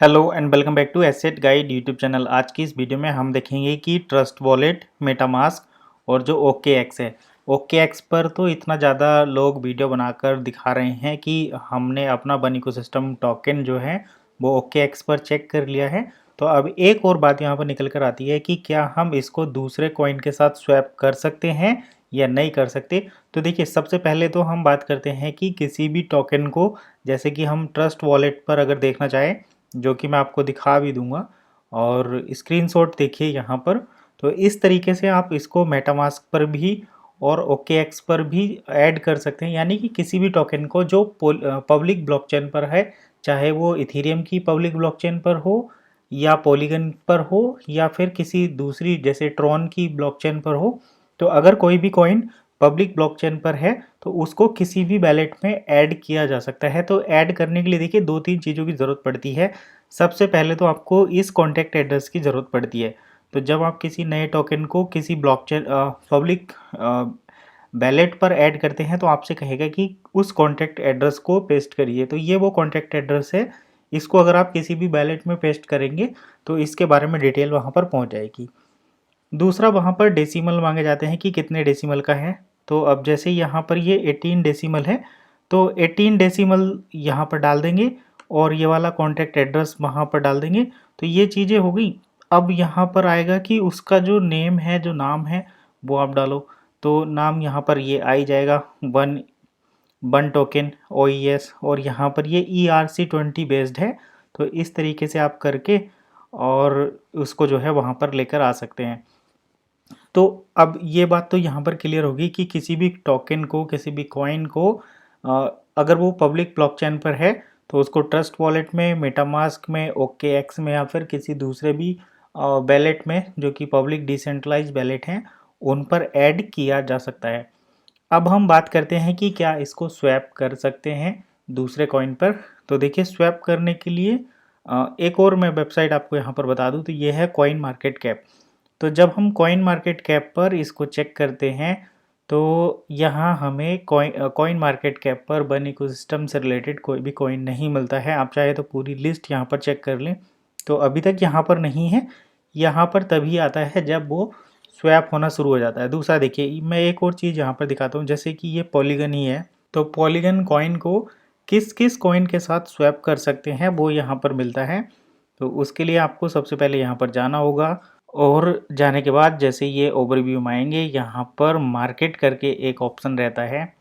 Hello and welcome back to asset guide YouTube channel. आज की इस वीडियो में हम देखेंगे कि ट्रस्ट वॉलेट, मेटामास्क और जो ओके एक्स है। ओके एक्स पर तो इतना ज़्यादा लोग वीडियो बनाकर दिखा रहे हैं कि हमने अपना वन इकोसिस्टम टोकन जो है वो ओके एक्स पर चेक कर लिया है। तो अब एक और बात यहाँ पर निकल कर आती है कि क्या हम इसको दूसरे कॉइन के साथ स्वैप कर सकते हैं या नहीं कर सकते। तो देखिए, सबसे पहले तो हम बात करते हैं कि किसी भी टोकन को, जैसे कि हम ट्रस्ट वॉलेट पर अगर देखना चाहें, जो कि मैं आपको दिखा भी दूंगा, और स्क्रीनशॉट देखिए यहाँ पर। तो इस तरीके से आप इसको मेटामास्क पर भी और ओके एक्स पर भी ऐड कर सकते हैं, यानी कि किसी भी टोकन को जो पब्लिक ब्लॉकचेन पर है, चाहे वो इथेरियम की पब्लिक ब्लॉकचेन पर हो या पॉलीगन पर हो या फिर किसी दूसरी जैसे ट्रॉन की ब्लॉकचेन पर हो। तो अगर कोई भी कॉइन पब्लिक ब्लॉकचेन पर है तो उसको किसी भी वैलेट में ऐड किया जा सकता है। तो ऐड करने के लिए देखिए दो तीन चीज़ों की ज़रूरत पड़ती है। सबसे पहले तो आपको इस कॉन्टैक्ट एड्रेस की ज़रूरत पड़ती है। तो जब आप किसी नए टोकन को किसी ब्लॉकचेन पब्लिक वैलेट पर ऐड करते हैं तो आपसे कहेगा कि उस कॉन्टैक्ट एड्रेस को पेस्ट करिए। तो ये वो कॉन्टैक्ट एड्रेस है। इसको अगर आप किसी भी वैलेट में पेस्ट करेंगे तो इसके बारे में डिटेल वहाँ पर पहुँच जाएगी। दूसरा, वहाँ पर डेसिमल मांगे जाते हैं कि कितने डेसिमल का है। तो अब जैसे यहाँ पर ये 18 डेसिमल है, तो 18 डेसिमल यहाँ पर डाल देंगे और ये वाला कॉन्टैक्ट एड्रेस वहाँ पर डाल देंगे। तो ये चीज़ें हो गई। अब यहाँ पर आएगा कि उसका जो नेम है, जो नाम है, वो आप डालो। तो नाम यहाँ पर ये आ ही जाएगा, वन वन टोकन OES, और यहाँ पर ये ERC20 बेस्ड है। तो इस तरीके से आप करके और उसको जो है वहाँ पर लेकर आ सकते हैं। तो अब ये बात तो यहाँ पर क्लियर होगी कि किसी भी टोकन को, किसी भी कॉइन को अगर वो पब्लिक ब्लॉकचेन पर है तो उसको ट्रस्ट वॉलेट में, मेटामास्क में, ओके एक्स में या फिर किसी दूसरे भी वैलेट में जो कि पब्लिक डिसेंट्रलाइज वैलेट हैं उन पर ऐड किया जा सकता है। अब हम बात करते हैं कि क्या इसको स्वैप कर सकते हैं दूसरे कॉइन पर। तो देखिए, स्वैप करने के लिए एक और मैं वेबसाइट आपको यहाँ पर बता दूँ, तो ये है कॉइन मार्केट कैप। तो जब हम कॉइन मार्केट कैप पर इसको चेक करते हैं तो यहाँ हमें कॉइन मार्केट कैप पर वन इकोसिस्टम से रिलेटेड कोई भी कॉइन नहीं मिलता है। आप चाहे तो पूरी लिस्ट यहाँ पर चेक कर लें। तो अभी तक यहाँ पर नहीं है। यहाँ पर तभी आता है जब वो स्वैप होना शुरू हो जाता है। दूसरा देखिए, मैं एक और चीज़ यहाँ पर दिखाता हूँ, जैसे कि ये पॉलीगन ही है। तो पॉलीगन कॉइन को किस किस कॉइन के साथ स्वैप कर सकते हैं वो यहाँ पर मिलता है। तो उसके लिए आपको सबसे पहले यहाँ पर जाना होगा, और जाने के बाद जैसे ये ओवरव्यू में आएंगे, यहाँ पर मार्केट करके एक ऑप्शन रहता है।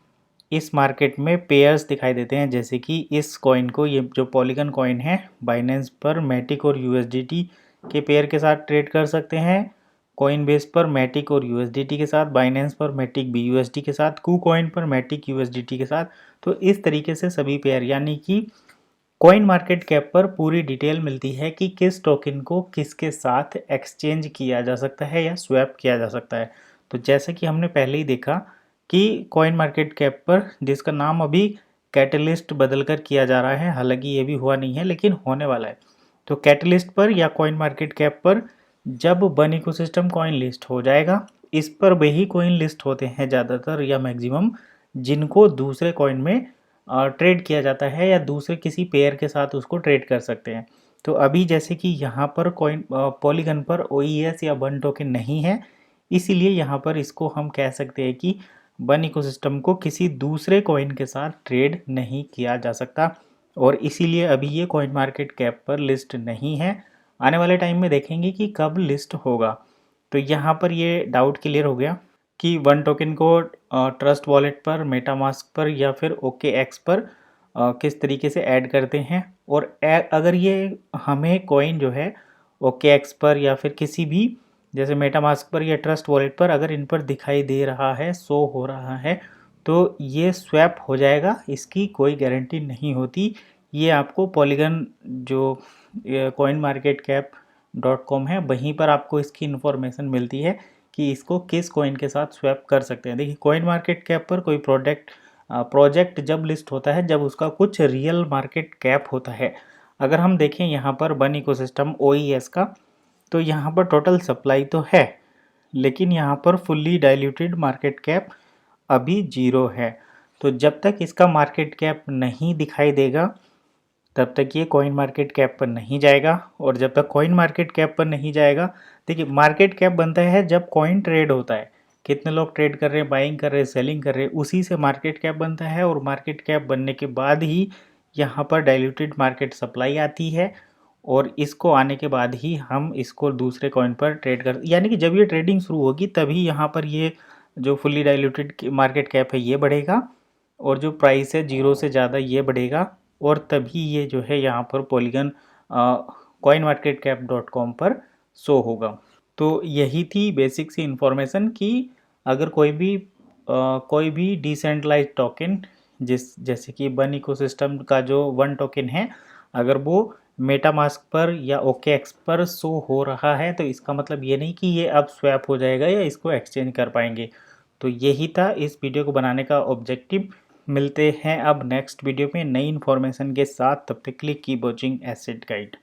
इस मार्केट में पेयर्स दिखाई देते हैं, जैसे कि इस कॉइन को, ये जो पॉलीगन कॉइन है, बाइनेंस पर मैटिक और USDT के पेयर के साथ ट्रेड कर सकते हैं। कॉइन बेस पर मैटिक और USDT के साथ, बाइनेंस पर मैटिक BUSD के साथ, कू कॉइन पर मैटिक USDT के साथ। तो इस तरीके से सभी पेयर, यानी कि कॉइन मार्केट कैप पर पूरी डिटेल मिलती है कि किस टोकन को किसके साथ एक्सचेंज किया जा सकता है या स्वैप किया जा सकता है। तो जैसे कि हमने पहले ही देखा कि कॉइन मार्केट कैप पर, जिसका नाम अभी कैटलिस्ट बदलकर किया जा रहा है, हालांकि ये भी हुआ नहीं है लेकिन होने वाला है। तो कैटलिस्ट पर या कॉइन मार्केट कैप पर जब वन इकोसिस्टम कॉइन लिस्ट हो जाएगा, इस पर वही कॉइन लिस्ट होते हैं ज़्यादातर या मैक्सिमम, जिनको दूसरे कॉइन में ट्रेड किया जाता है या दूसरे किसी पेयर के साथ उसको ट्रेड कर सकते हैं। तो अभी जैसे कि यहाँ पर कॉइन पॉलीगन पर OES या वन टोकन नहीं है, इसीलिए यहाँ पर इसको हम कह सकते हैं कि वन इकोसिस्टम को किसी दूसरे कॉइन के साथ ट्रेड नहीं किया जा सकता, और इसीलिए अभी ये कॉइन मार्केट कैप पर लिस्ट नहीं है। आने वाले टाइम में देखेंगे कि कब लिस्ट होगा। तो यहाँ पर ये डाउट क्लियर हो गया कि वन टोकन को ट्रस्ट वॉलेट पर, मेटामास्क पर या फिर ओके एक्स पर किस तरीके से ऐड करते हैं। और अगर ये हमें कॉइन जो है ओके एक्स पर या फिर किसी भी जैसे मेटामास्क पर या ट्रस्ट वॉलेट पर अगर इन पर दिखाई दे रहा है, शो हो रहा है, तो ये स्वैप हो जाएगा, इसकी कोई गारंटी नहीं होती। ये आपको पॉलीगन जो coinmarketcap.com है, वहीं पर आपको इसकी इन्फॉर्मेशन मिलती है कि इसको किस कॉइन के साथ स्वैप कर सकते हैं। देखिए, कॉइन मार्केट कैप पर कोई प्रोजेक्ट जब लिस्ट होता है जब उसका कुछ रियल मार्केट कैप होता है। अगर हम देखें यहाँ पर वन इकोसिस्टम OES का, तो यहाँ पर टोटल सप्लाई तो है, लेकिन यहाँ पर फुल्ली डाइल्यूटेड मार्केट कैप अभी 0 है। तो जब तक इसका मार्केट कैप नहीं दिखाई देगा तब तक ये कॉइन मार्केट कैप पर नहीं जाएगा। और जब तक कॉइन मार्केट कैप पर नहीं जाएगा, देखिए मार्केट कैप बनता है जब कॉइन ट्रेड होता है, कितने लोग ट्रेड कर रहे हैं, बाइंग कर रहे हैं, सेलिंग कर रहे हैं, उसी से मार्केट कैप बनता है। और मार्केट कैप बनने के बाद ही यहाँ पर डाइल्यूटेड मार्केट सप्लाई आती है, और इसको आने के बाद ही हम इसको दूसरे कॉइन पर ट्रेड कर, यानी कि जब ये ट्रेडिंग शुरू होगी तभी यहाँ पर ये जो फुल्ली डाइल्यूटेड मार्केट कैप है ये बढ़ेगा, और जो प्राइस है जीरो से ज़्यादा ये बढ़ेगा, और तभी ये जो है यहाँ पर पॉलीगन coinmarketcap.com पर शो होगा। तो यही थी बेसिक सी इन्फॉर्मेशन कि अगर कोई भी डिसेंट्रलाइज टोकन, जैसे कि वन इकोसिस्टम का जो वन टोकन है, अगर वो मेटामास्क पर या OKX पर शो हो रहा है तो इसका मतलब ये नहीं कि ये अब स्वैप हो जाएगा या इसको एक्सचेंज कर पाएंगे। तो यही था इस वीडियो को बनाने का ऑब्जेक्टिव। मिलते हैं अब नेक्स्ट वीडियो में नई इन्फॉर्मेशन के साथ, तब तक के लिए कीप वॉचिंग एसेट गाइड।